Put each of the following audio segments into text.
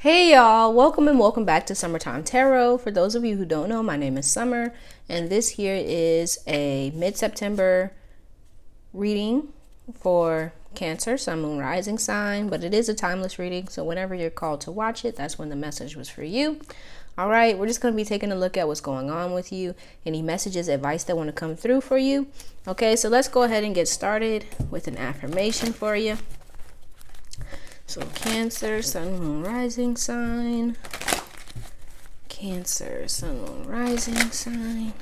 Hey y'all, welcome and welcome back to Summertime Tarot. For those of you who don't know, my name is Summer, and this here is a mid-September reading for Cancer, Sun, Moon, Rising sign, but it is a timeless reading, so whenever you're called to watch it, that's when the message was for you. All right, we're just going to be taking a look at what's going on with you, any messages, advice that want to come through for you. Okay, so let's go ahead and get started with an affirmation for you. So Cancer, Sun, Moon, Rising sign. Cancer, Sun, Moon, Rising sign.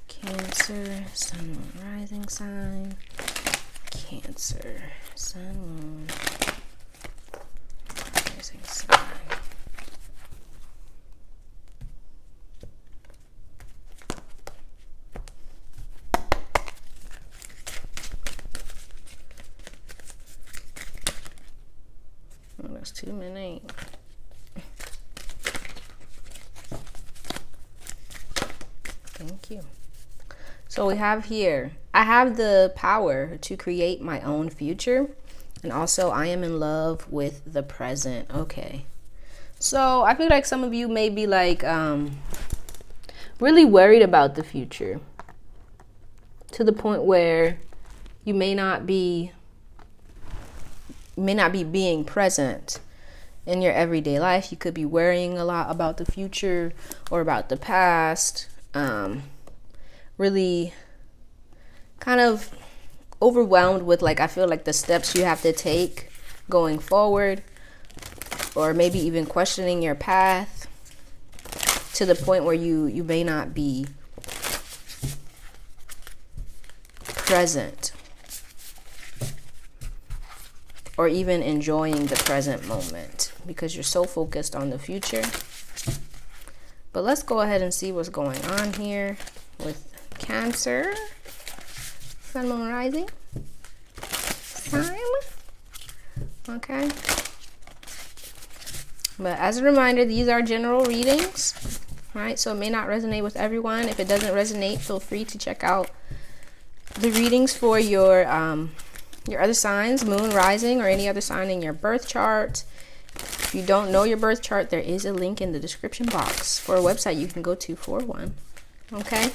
Cancer, Sun, Moon, Rising sign. Cancer, Sun, Moon, Rising sign. Oh, that's too many. Thank you. So we have here, I have the power to create my own future. And also I am in love with the present. Okay. So I feel like some of you may be like really worried about the future. To the point where you may not be being present in your everyday life. You could be worrying a lot about the future or about the past. Really kind of overwhelmed with, like, I feel like the steps you have to take going forward, or maybe even questioning your path to the point where you may not be present or even enjoying the present moment because you're so focused on the future. But let's go ahead and see what's going on here with Cancer, Sun, Moon, Rising sign. Okay. But as a reminder, these are general readings, right? So it may not resonate with everyone. If it doesn't resonate, feel free to check out the readings for your other signs, moon, rising, or any other sign in your birth chart. If you don't know your birth chart, there is a link in the description box for a website you can go to for one. Okay.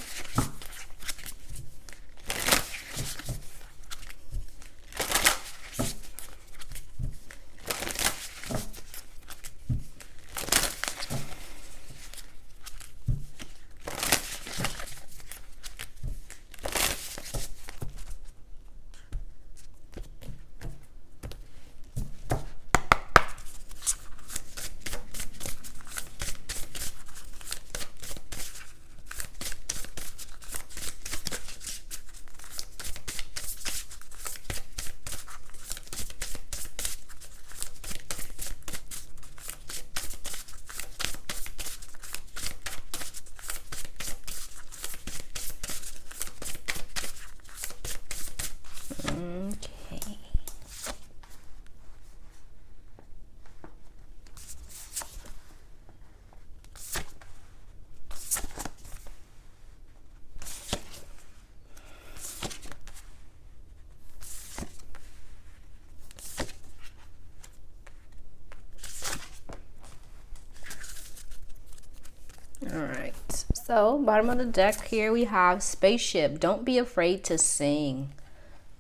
All right, so bottom of the deck here we have spaceship. Don't be afraid to sing.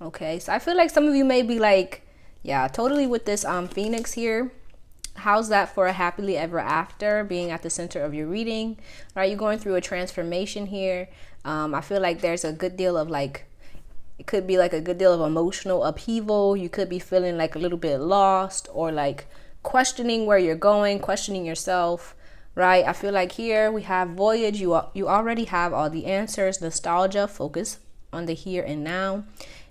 Okay, so I feel like some of you may be like, yeah, totally with this Phoenix here. How's that for a happily ever after, being at the center of your reading? Right, you're going through a transformation here. I feel like there's a good deal of, like, it could be like a good deal of emotional upheaval. You could be feeling like a little bit lost, or like questioning where you're going, questioning yourself. Right, I feel like here we have voyage. You already have all the answers. Nostalgia, focus on the here and now.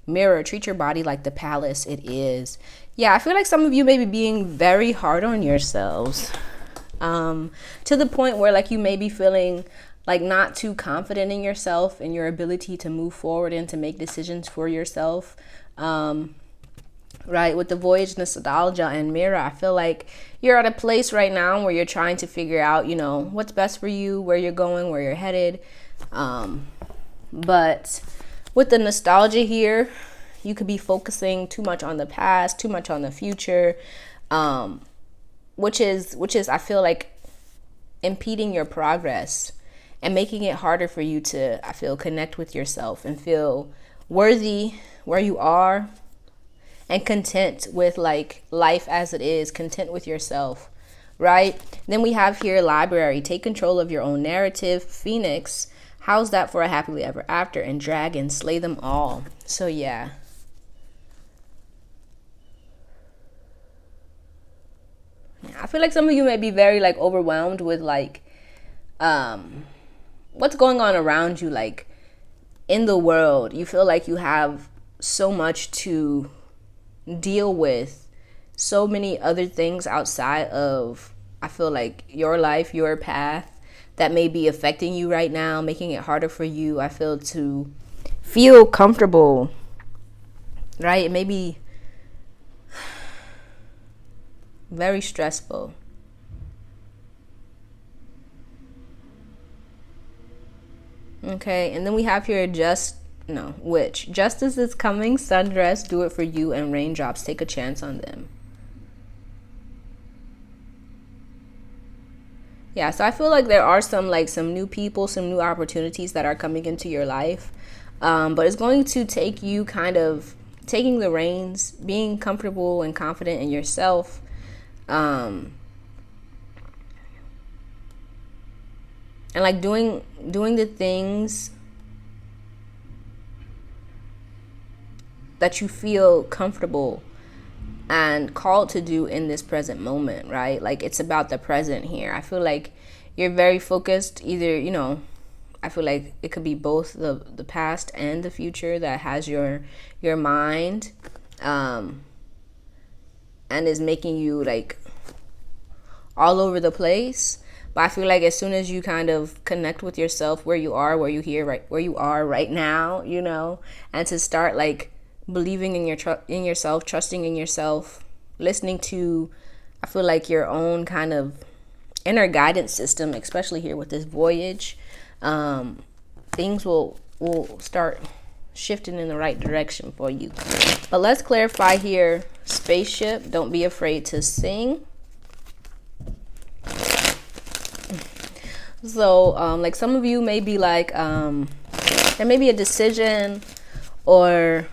Mirror, treat your body like the palace it is. Yeah, I feel like some of you may be being very hard on yourselves, to the point where, like, you may be feeling like not too confident in yourself and your ability to move forward and to make decisions for yourself. Right, with the voyage, nostalgia, and mirror, I feel like you're at a place right now where you're trying to figure out, you know, what's best for you, where you're going, where you're headed. But with the nostalgia here, you could be focusing too much on the past, too much on the future. which is I feel like impeding your progress and making it harder for you to, I feel, connect with yourself and feel worthy where you are and content with like life as it is, content with yourself, right? Then we have here library, take control of your own narrative. Phoenix, how's that for a happily ever after? And dragon, slay them all. So yeah. I feel like some of you may be very like overwhelmed with like what's going on around you, like in the world. You feel like you have so much to deal with, so many other things outside of, I feel like, your life, your path, that may be affecting you right now, making it harder for you, I feel, to feel comfortable, right? It may be very stressful. Okay, and then we have here which justice is coming, sundress, do it for you, and raindrops, take a chance on them. Yeah, so I feel like there are some new people, some new opportunities that are coming into your life, but it's going to take you kind of taking the reins, being comfortable and confident in yourself, and like doing the things that you feel comfortable and called to do in this present moment, right? Like it's about the present here. I feel like you're very focused, either, I feel like it could be both the past and the future that has your mind, and is making you like all over the place. But I feel like as soon as you kind of connect with yourself, where you are right now, and to start like believing in yourself, trusting in yourself, listening to, I feel like, your own kind of inner guidance system, especially here with this voyage, things will start shifting in the right direction for you. But let's clarify here. Spaceship, don't be afraid to sing. So like some of you may be like, there may be a decision or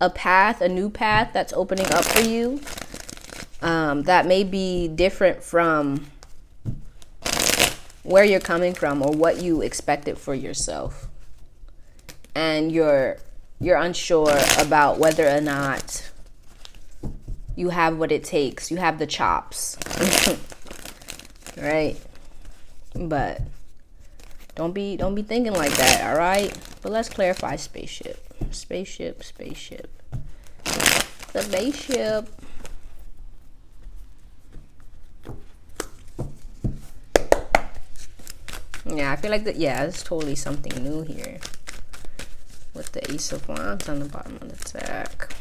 a new path that's opening up for you, that may be different from where you're coming from or what you expected for yourself, and you're unsure about whether or not you have what it takes, you have the chops. Right? But don't be thinking like that, all right? But let's clarify spaceship. The spaceship. Yeah, I feel like it's totally something new here with the Ace of Wands on the bottom of the deck.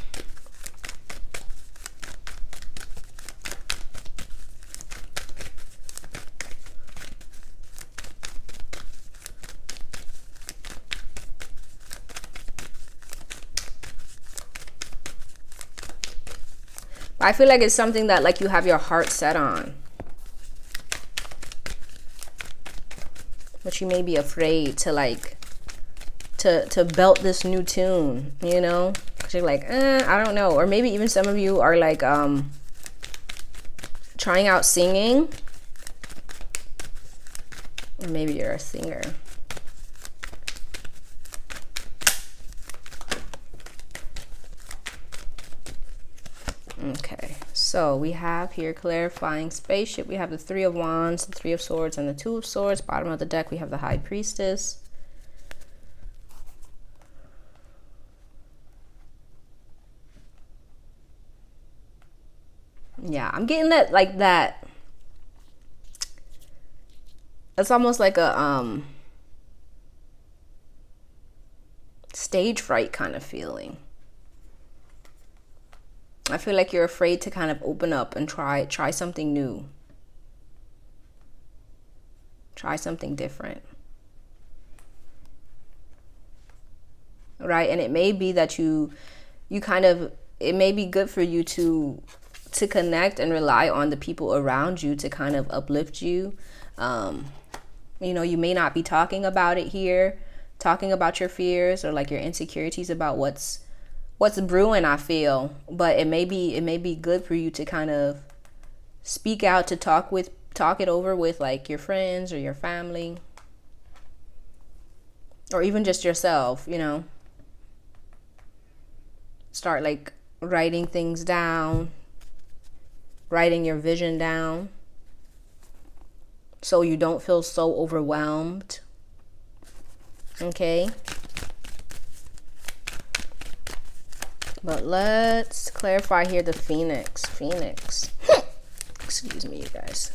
I feel like it's something that like you have your heart set on, but you may be afraid to like to belt this new tune, because you're like, I don't know. Or maybe even some of you are like trying out singing, or maybe you're a singer. Okay, so we have here clarifying spaceship. We have the Three of Wands, the Three of Swords, and the Two of Swords. Bottom of the deck, we have the High Priestess. Yeah, I'm getting that. It's almost like a stage fright kind of feeling. I feel like you're afraid to kind of open up and try something new. Try something different. Right? And it may be that you kind of, it may be good for you to to connect and rely on the people around you to kind of uplift you. You know, you may not be talking about it here, talking about your fears or like your insecurities about what's brewing, I feel, but it may be good for you to kind of speak out, to talk it over with like your friends or your family, or even just yourself, you know. Start like writing things down, writing your vision down, so you don't feel so overwhelmed. Okay. But let's clarify here the Phoenix. Excuse me, you guys.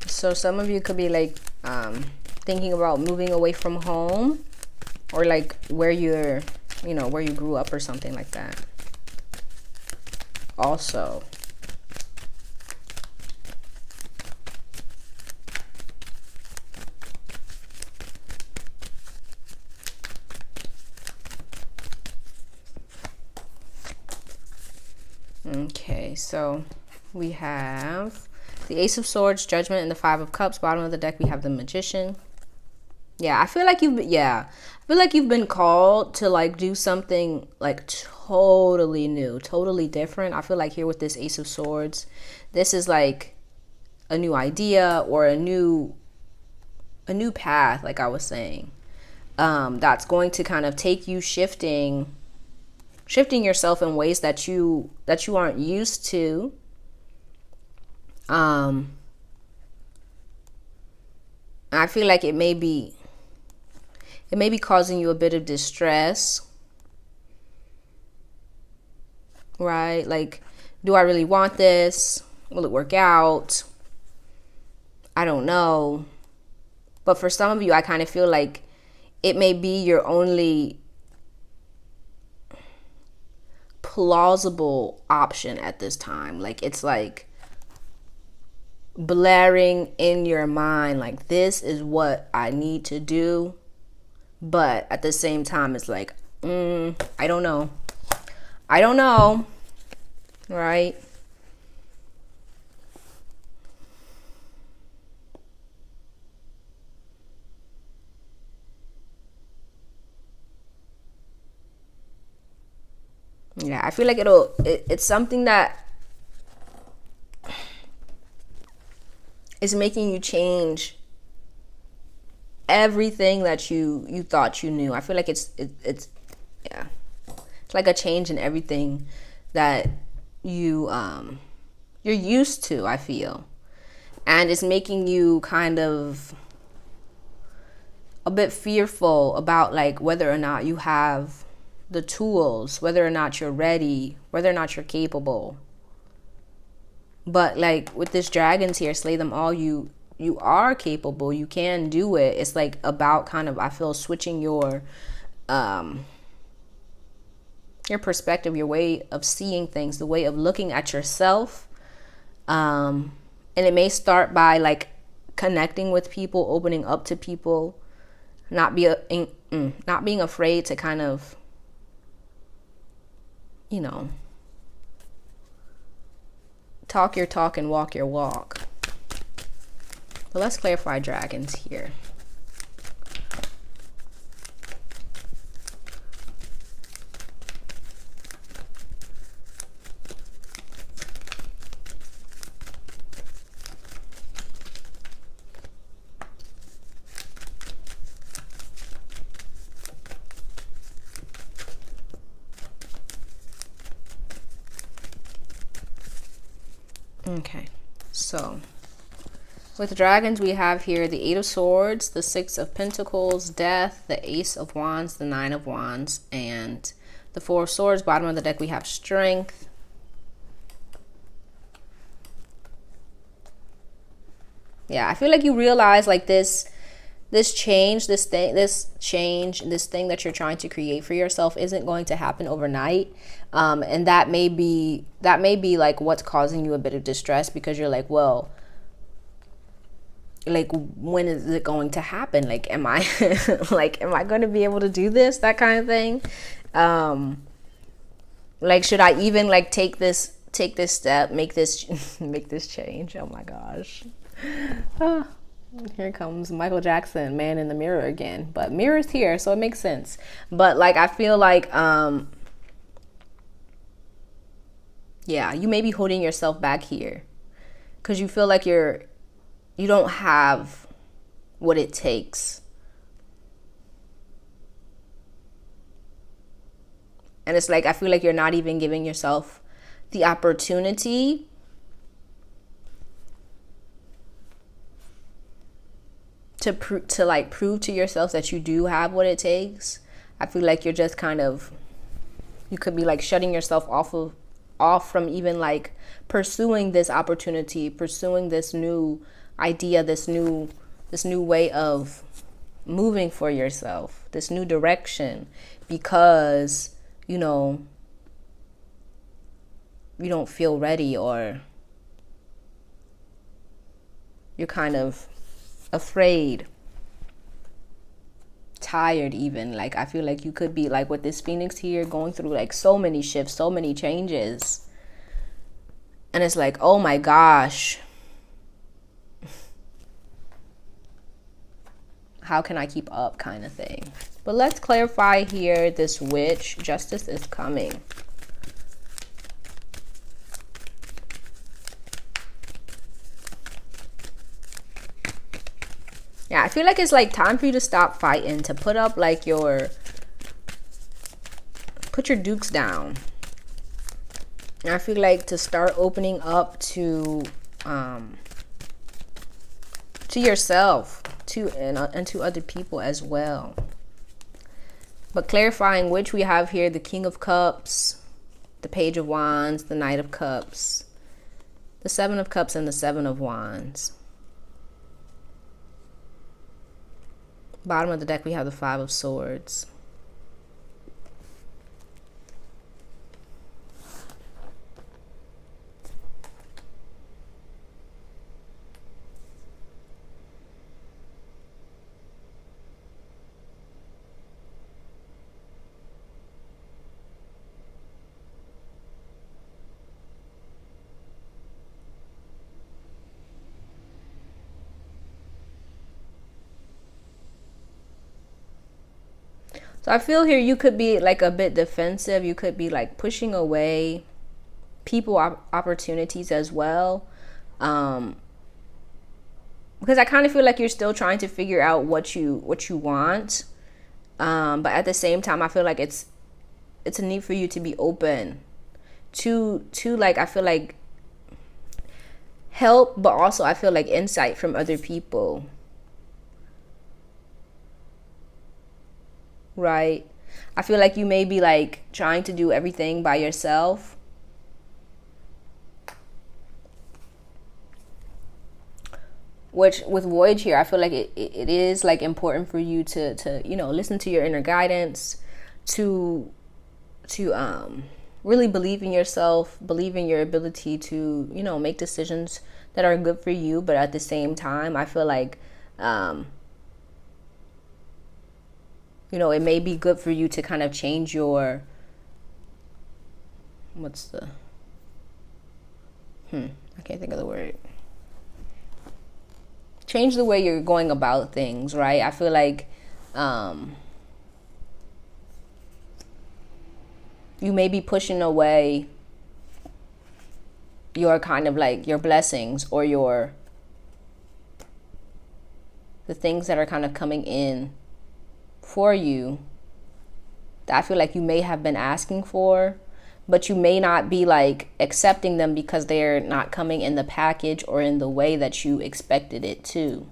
So some of you could be like thinking about moving away from home, or like where you're, you know, where you grew up or something like that. Also, okay, so we have the Ace of Swords, Judgment, and the Five of Cups. Bottom of the deck, we have the Magician. Yeah, I feel like you've been called to like do something like totally new, totally different. I feel like here with this Ace of Swords, this is like a new idea or a new path, like I was saying. That's going to kind of take you shifting yourself in ways that you aren't used to. I feel like it may be causing you a bit of distress, right? Like, do I really want this? Will it work out? I don't know. But for some of you, I kind of feel like it may be your only plausible option at this time. Like, it's like blaring in your mind, like, this is what I need to do. But at the same time, it's like, I don't know, right? Yeah, I feel like it's something that is making you change everything that you thought you knew. I feel like it's yeah, it's like a change in everything that you're used to, I feel. And it's making you kind of a bit fearful about like whether or not you have the tools, whether or not you're ready, whether or not you're capable. But like with this dragons here, slay them all, you are capable, you can do it. It's like about kind of, I feel, switching your perspective, your way of seeing things, the way of looking at yourself. And it may start by like connecting with people, opening up to people, not being afraid to kind of, you know, talk your talk and walk your walk. But let's clarify dragons here. Okay, so with dragons, we have here the Eight of Swords, the Six of Pentacles, Death, the Ace of Wands, the Nine of Wands, and the Four of Swords. Bottom of the deck, we have Strength. Yeah, I feel like you realize like this this change, this thing that you're trying to create for yourself isn't going to happen overnight. And that may be like what's causing you a bit of distress, because you're like, well, like, when is it going to happen? Like, am I like, am I going to be able to do this? That kind of thing. Like, should I even like take this step, make this change? Oh my gosh. Here comes Michael Jackson, Man in the Mirror again. But mirror's here, so it makes sense. But like, I feel like yeah, you may be holding yourself back here because you feel like you don't have what it takes. And it's like, I feel like you're not even giving yourself the opportunity to like prove to yourself that you do have what it takes. I feel like you're just kind of, you could be like shutting yourself off from even like pursuing this opportunity, pursuing this new idea, this new way of moving for yourself, this new direction, because you don't feel ready, or you're kind of afraid, tired even. Like, I feel like you could be like, with this Phoenix here, going through like so many shifts, so many changes, and it's like, oh my gosh, how can I keep up, kind of thing. But let's clarify here, this witch, justice is coming. Yeah, I feel like it's like time for you to stop fighting, to put up like put your dukes down. And I feel like to start opening up to yourself, and to other people as well. But clarifying which, we have here the King of Cups, the Page of Wands, the Knight of Cups, the Seven of Cups, and the Seven of Wands. Bottom of the deck, we have the Five of Swords. So I feel here you could be like a bit defensive. You could be like pushing away people, opportunities as well. Because I kind of feel like you're still trying to figure out what you want. But at the same time, I feel like it's a need for you to be open to like, I feel like help, but also I feel like insight from other people. Right? I feel like you may be like trying to do everything by yourself. Which with Voyage here, I feel like it is like important for you to listen to your inner guidance, to really believe in yourself, believe in your ability to make decisions that are good for you. But at the same time, I feel like it may be good for you to kind of change your, I can't think of the word. Change the way you're going about things, right? I feel like you may be pushing away your kind of like your blessings, or the things that are kind of coming in for you that I feel like you may have been asking for, but you may not be like accepting them because they're not coming in the package or in the way that you expected it to.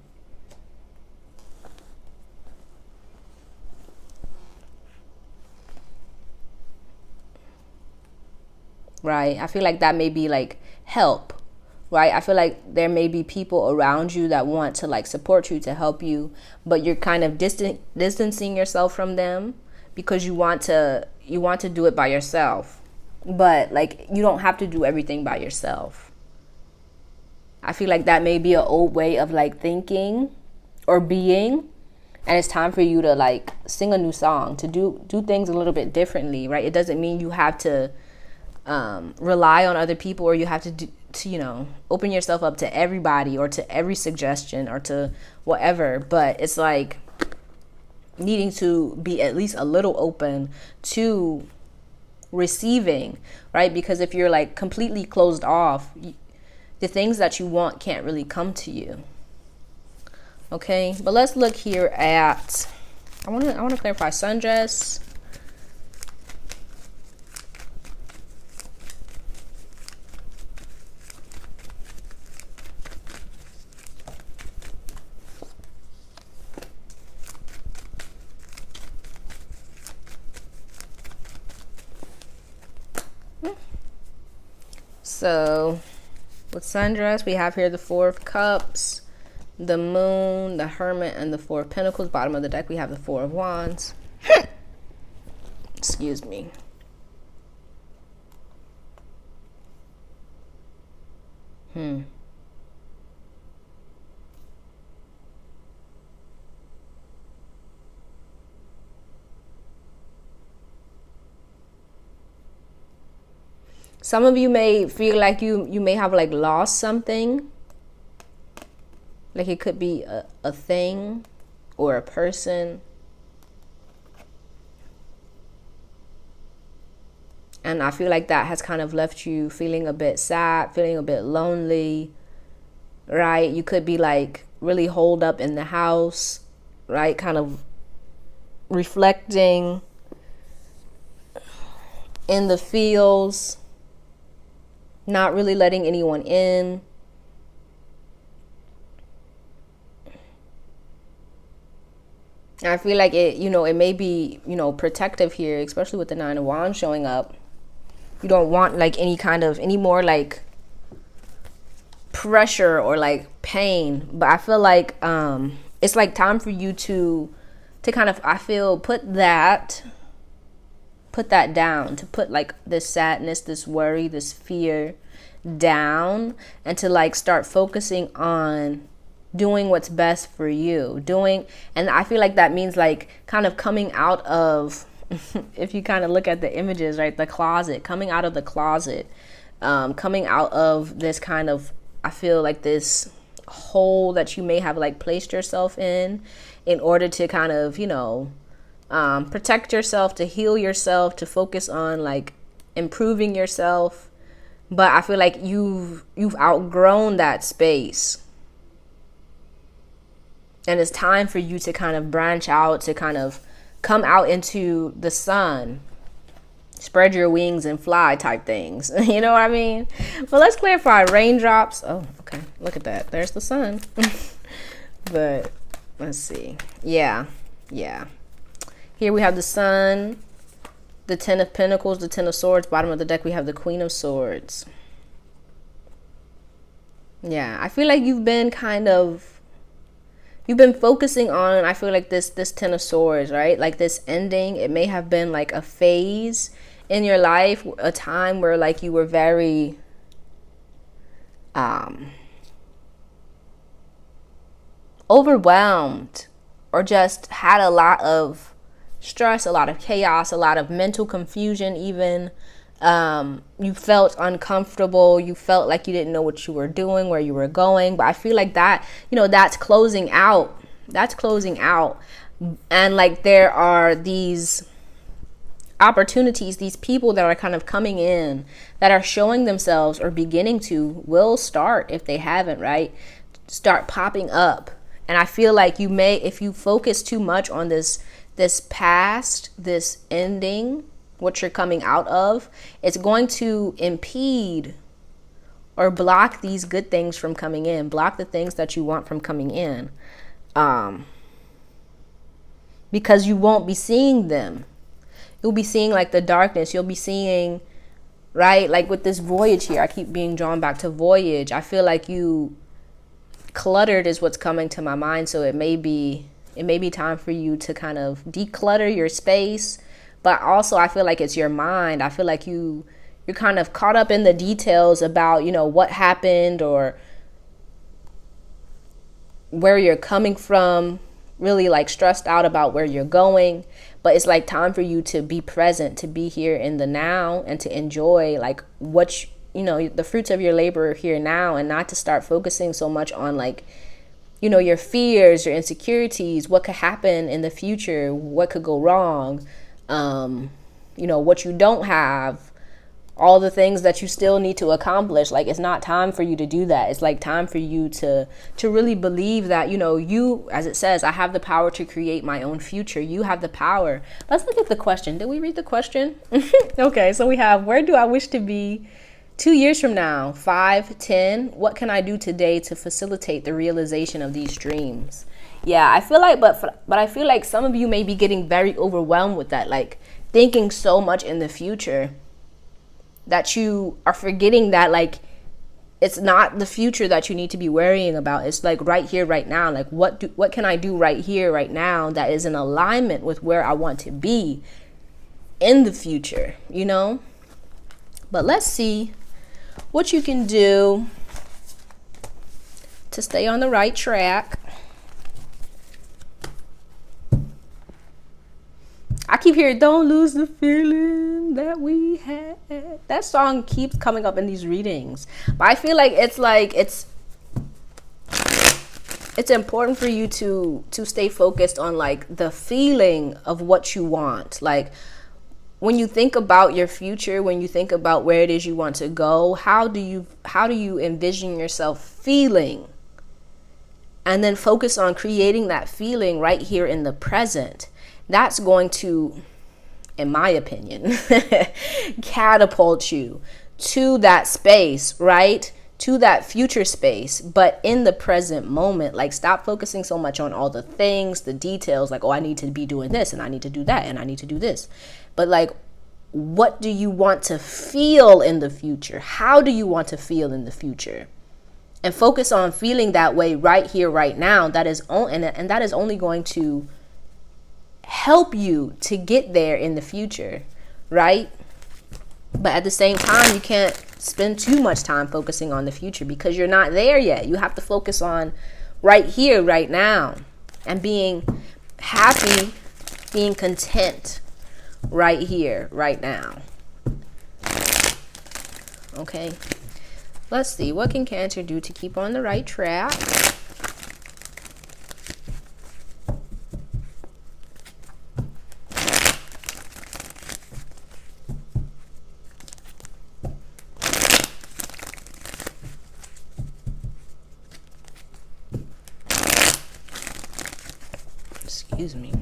Right? I feel like that may be like help right? I feel like there may be people around you that want to like support you, to help you, but you're kind of distancing yourself from them because you want to do it by yourself. But like, you don't have to do everything by yourself. I feel like that may be an old way of like thinking or being, and it's time for you to like sing a new song, to do things a little bit differently, right? It doesn't mean you have to rely on other people, or you have to open yourself up to everybody or to every suggestion or to whatever. But it's like needing to be at least a little open to receiving, right? Because if you're like completely closed off, the things that you want can't really come to you. Okay, but let's look here at, I want to clarify sundress. So with sundress, we have here the Four of Cups, the Moon, the Hermit, and the Four of Pentacles. Bottom of the deck, we have the Four of Wands. Excuse me. Some of you may feel like you may have like lost something. Like it could be a thing or a person. And I feel like that has kind of left you feeling a bit sad, feeling a bit lonely, right? You could be like really holed up in the house, right? Kind of reflecting in the fields, not really letting anyone in. I feel like it may be, protective here, especially with the Nine of Wands showing up. You don't want like any more like pressure or like pain. But I feel like it's like time for you to kind of, I feel, put that down, to put like this sadness, this worry, this fear down, and to like start focusing on doing what's best for you, and I feel like that means like kind of coming out of if you kind of look at the images, right, the closet, coming out of the closet, coming out of this kind of, I feel like this hole that you may have like placed yourself in order to kind of protect yourself, to heal yourself, to focus on like improving yourself. But I feel like you've outgrown that space. And it's time for you to kind of branch out, to kind of come out into the sun, spread your wings and fly type things. You know what I mean? But let's clarify raindrops. Oh, okay. Look at that. There's the sun. But let's see. Yeah. Here we have the sun, the Ten of Pentacles, the Ten of Swords. Bottom of the deck, we have the Queen of Swords. Yeah, I feel like you've been focusing on, I feel like this Ten of Swords, right? Like this ending, it may have been like a phase in your life, a time where like you were very overwhelmed, or just had a lot of stress, a lot of chaos, a lot of mental confusion even. You felt uncomfortable, you felt like you didn't know what you were doing, where you were going. But I feel like that, that's closing out. And like there are these opportunities, these people that are kind of coming in, that are showing themselves, or beginning to, will start, if they haven't, right, start popping up. And I feel like you may, if you focus too much on this past, this ending, what you're coming out of, it's going to impede or block these good things from coming in, block the things that you want from coming in, because you won't be seeing them. You'll be seeing like the darkness. You'll be seeing, right? Like with this voyage here, I keep being drawn back to voyage. I feel like you cluttered is what's coming to my mind. So it may be time for you to kind of declutter your space. But also I feel like it's your mind. I feel like you're kind of caught up in the details about, what happened or where you're coming from, really like stressed out about where you're going. But it's like time for you to be present, to be here in the now, and to enjoy like the fruits of your labor here now, and not to start focusing so much on like, your fears, your insecurities, what could happen in the future, what could go wrong, what you don't have, all the things that you still need to accomplish. Like, it's not time for you to do that. It's like time for you to really believe that, you, as it says, I have the power to create my own future. You have the power. Let's look at the question. Did we read the question? Okay, so we have, where do I wish to be 2 years from now? 5, 10. What can I do today to facilitate the realization of these dreams? Yeah, I feel like, but I feel like some of you may be getting very overwhelmed with that, like thinking so much in the future that you are forgetting that like it's not the future that you need to be worrying about. It's like right here, right now. Like what can I do right here, right now that is in alignment with where I want to be in the future, But let's see what you can do to stay on the right track. I keep hearing, don't lose the feeling that we had. That song keeps coming up in these readings. But I feel like it's important for you to stay focused on like the feeling of what you want. Like when you think about your future, when you think about where it is you want to go, how do you envision yourself feeling? And then focus on creating that feeling right here in the present. That's going to, in my opinion, catapult you to that space, right? To that future space, but in the present moment. Like, stop focusing so much on all the things, the details, like, oh, I need to be doing this and I need to do that and I need to do this. But like, what do you want to feel in the future? How do you want to feel in the future? And focus on feeling that way right here, right now. That is and that is only going to help you to get there in the future, right? But at the same time, you can't spend too much time focusing on the future because you're not there yet. You have to focus on right here, right now, and being happy, being content right here, right now. Okay, let's see. What can Cancer do to keep on the right track? Excuse me.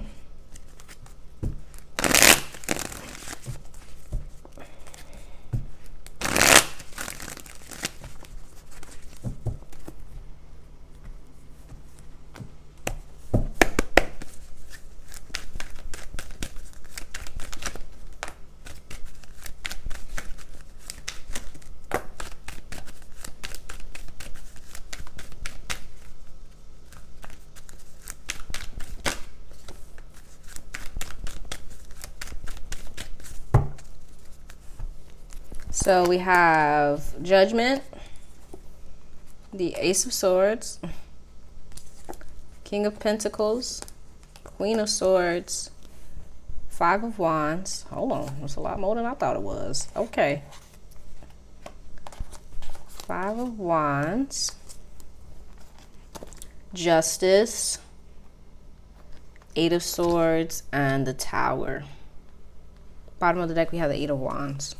So we have Judgment, the Ace of Swords, King of Pentacles, Queen of Swords, Five of Wands. Hold on, that's a lot more than I thought it was. Okay. Five of Wands, Justice, Eight of Swords, and the Tower. Bottom of the deck, we have the Eight of Wands.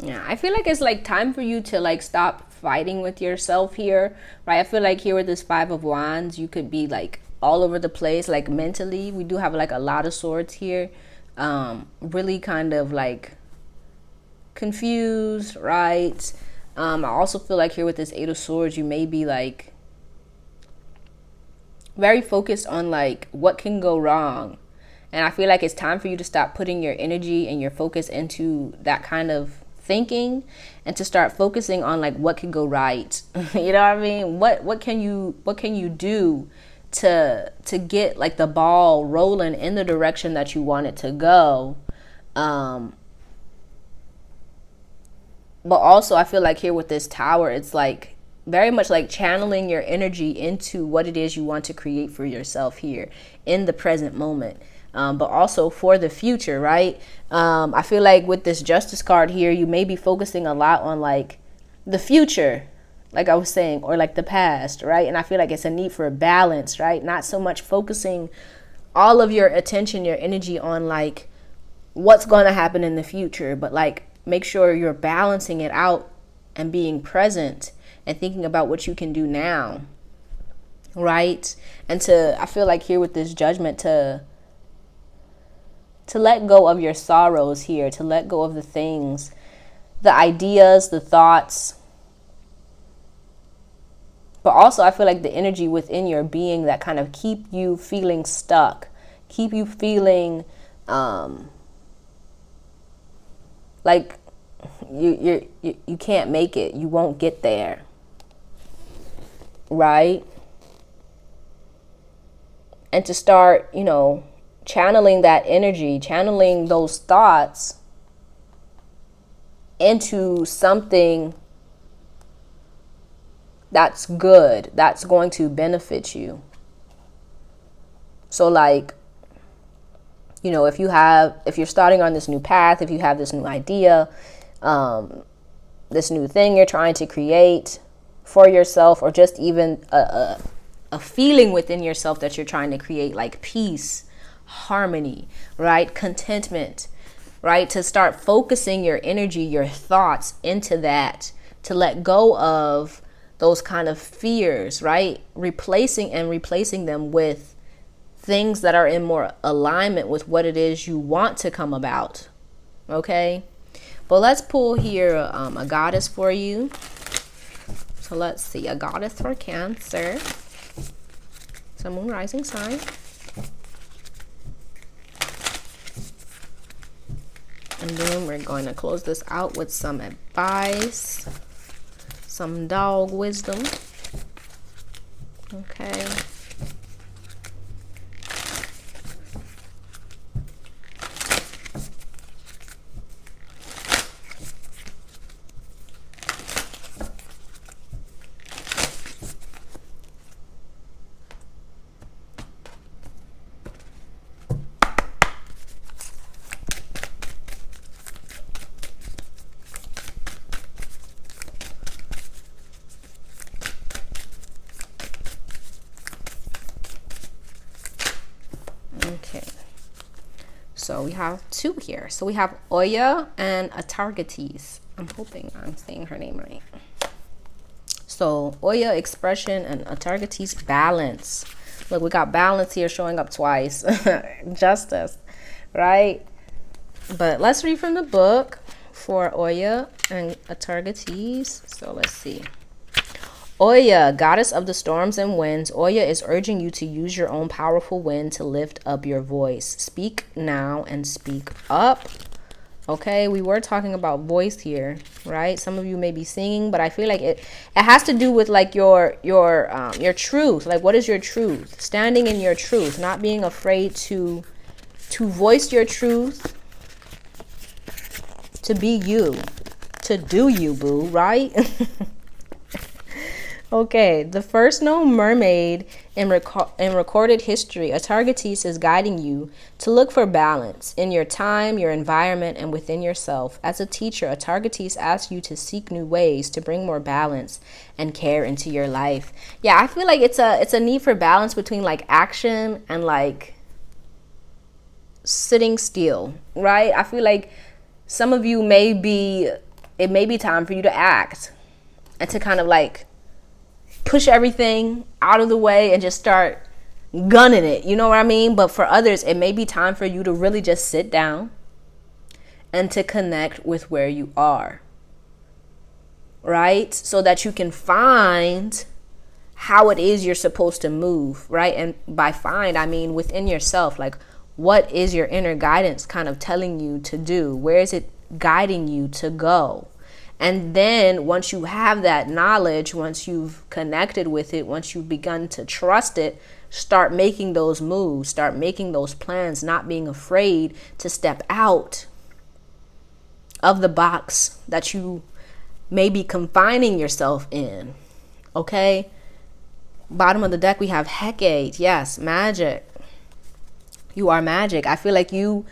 Yeah, I feel like it's like time for you to like stop fighting with yourself here, right? I feel like here with this Five of Wands, you could be like all over the place, like mentally. We do have like a lot of swords here. Really kind of like confused, right? I also feel like here with this Eight of Swords, you may be like very focused on like what can go wrong. And I feel like it's time for you to stop putting your energy and your focus into that kind of thinking and to start focusing on like what could go right. You know what I mean? What can you do to get like the ball rolling in the direction that you want it to go? But also I feel like here with this Tower, it's like very much like channeling your energy into what it is you want to create for yourself here in the present moment. But also for the future, right? I feel like with this Justice card here, you may be focusing a lot on like the future, like I was saying, or like the past, right? And I feel like it's a need for a balance, right? Not so much focusing all of your attention, your energy on like what's going to happen in the future, but like make sure you're balancing it out and being present and thinking about what you can do now, right? And I feel like here with this Judgment, to let go of your sorrows here, to let go of the things, the ideas, the thoughts. But also I feel like the energy within your being that kind of keep you feeling stuck, keep you feeling like you can't make it, you won't get there, right? And to start, channeling that energy, channeling those thoughts into something that's good, that's going to benefit you. So like, if you're starting on this new path, if you have this new idea, this new thing you're trying to create for yourself, or just even a feeling within yourself that you're trying to create, like peace, harmony, right? Contentment, right? To start focusing your energy, your thoughts into that, to let go of those kind of fears, right? Replacing them with things that are in more alignment with what it is you want to come about. Okay? But let's pull here a goddess for you. So let's see, a goddess for Cancer. Sun, Moon, Rising sign. And then we're going to close this out with some advice, some dog wisdom. Okay. So we have two here. So we have Oya and Atargates. I'm hoping I'm saying her name right. So Oya, expression, and Atargates, balance. Look, we got balance here showing up twice. Justice, right? But let's read from the book for Oya and Atargates. So let's see. Oya, goddess of the storms and winds, Oya is urging you to use your own powerful wind to lift up your voice. Speak now and speak up. Okay, we were talking about voice here, right? Some of you may be singing, but I feel like it has to do with like your truth. Like, what is your truth? Standing in your truth, not being afraid to voice your truth, to be you, to do you, boo, right? Okay, the first known mermaid in recorded history, Atargates is guiding you to look for balance in your time, your environment, and within yourself. As a teacher, Atargates asks you to seek new ways to bring more balance and care into your life. Yeah, I feel like it's a need for balance between like action and like sitting still, right? I feel like some of you may be it may be time for you to act and to kind of like push everything out of the way and just start gunning it. You know what I mean? But for others, it may be time for you to really just sit down and to connect with where you are, right? So that you can find how it is you're supposed to move, right? And by find, I mean within yourself. Like, what is your inner guidance kind of telling you to do? Where is it guiding you to go? And then once you have that knowledge, once you've connected with it, once you've begun to trust it, start making those moves, start making those plans, not being afraid to step out of the box that you may be confining yourself in. Okay? Bottom of the deck, we have Hecate. Yes, magic. You are magic. I feel like you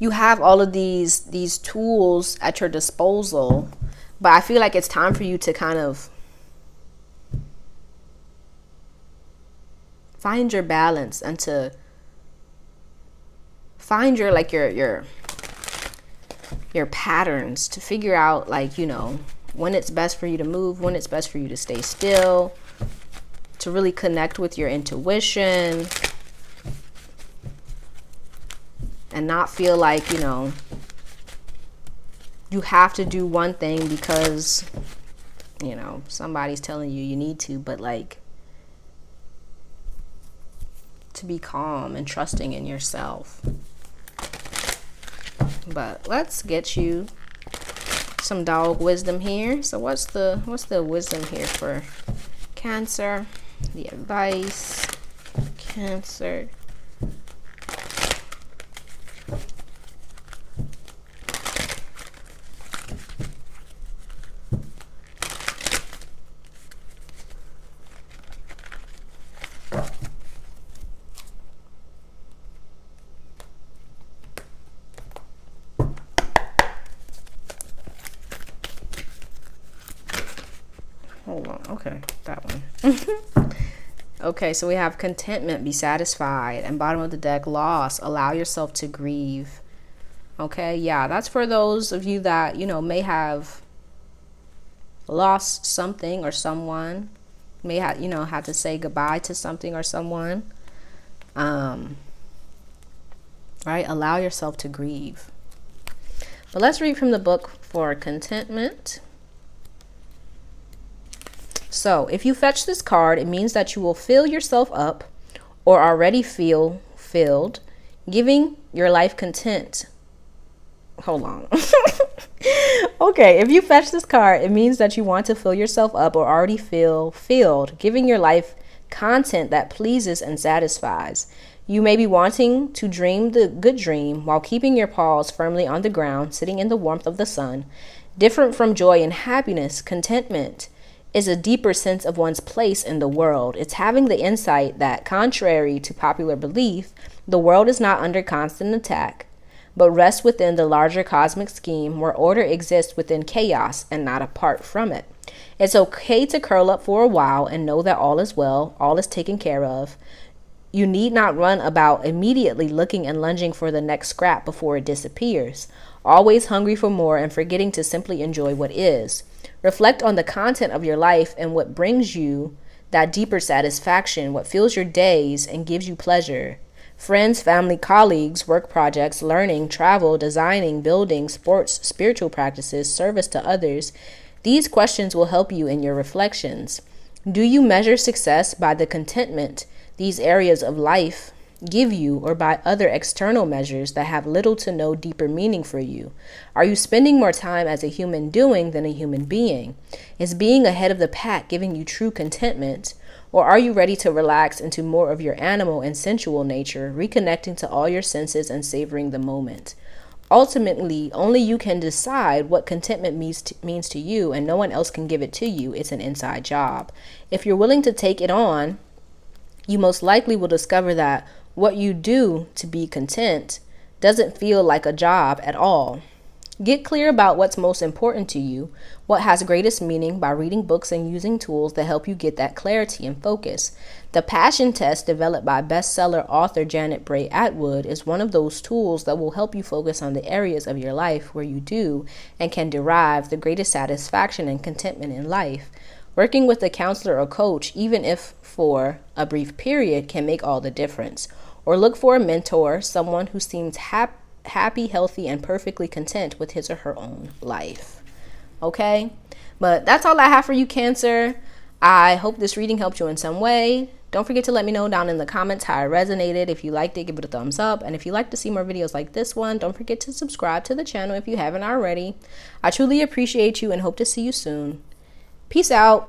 have all of these tools at your disposal, but I feel like it's time for you to kind of find your balance and to find your like your patterns, to figure out, like, you know, when it's best for you to move, when it's best for you to stay still, to really connect with your intuition and not feel like, you know, you have to do one thing because, you know, somebody's telling you need to, but like to be calm and trusting in yourself. But let's get you some dog wisdom here. So what's the wisdom here for Cancer? The advice, Cancer. Hold on. Okay, that one. Okay, so we have contentment, be satisfied, and bottom of the deck, loss, allow yourself to grieve. Okay, yeah, that's for those of you that, you know, may have lost something or someone, may have, you know, had to say goodbye to something or someone. Right, allow yourself to grieve. But let's read from the book for contentment. So if you fetch this card, it means that you will fill yourself up or already feel filled, giving your life content. Hold on. Okay, if you fetch this card, it means that you want to fill yourself up or already feel filled, giving your life content that pleases and satisfies. You may be wanting to dream the good dream while keeping your paws firmly on the ground, sitting in the warmth of the sun. Different from joy and happiness, contentment is a deeper sense of one's place in the world. It's having the insight that, contrary to popular belief, the world is not under constant attack, but rests within the larger cosmic scheme where order exists within chaos and not apart from it. It's okay to curl up for a while and know that all is well, all is taken care of. You need not run about immediately looking and lunging for the next scrap before it disappears, always hungry for more and forgetting to simply enjoy what is. Reflect on the content of your life and what brings you that deeper satisfaction, what fills your days and gives you pleasure. Friends, family, colleagues, work projects, learning, travel, designing, building, sports, spiritual practices, service to others. These questions will help you in your reflections. Do you measure success by the contentment these areas of life give you, or by other external measures that have little to no deeper meaning for you? Are you spending more time as a human doing than a human being? Is being ahead of the pack giving you true contentment? Or are you ready to relax into more of your animal and sensual nature, reconnecting to all your senses and savoring the moment? Ultimately, only you can decide what contentment means to you, and no one else can give it to you. It's an inside job. If you're willing to take it on, you most likely will discover that what you do to be content doesn't feel like a job at all. Get clear about what's most important to you, what has greatest meaning by reading books and using tools that help you get that clarity and focus. The passion test developed by bestseller author Janet Bray Atwood is one of those tools that will help you focus on the areas of your life where you do and can derive the greatest satisfaction and contentment in life. Working with a counselor or coach, even if for a brief period, can make all the difference. Or look for a mentor, someone who seems happy, healthy, and perfectly content with his or her own life. Okay? But that's all I have for you, Cancer. I hope this reading helped you in some way. Don't forget to let me know down in the comments how it resonated. If you liked it, give it a thumbs up. And if you'd like to see more videos like this one, don't forget to subscribe to the channel if you haven't already. I truly appreciate you and hope to see you soon. Peace out.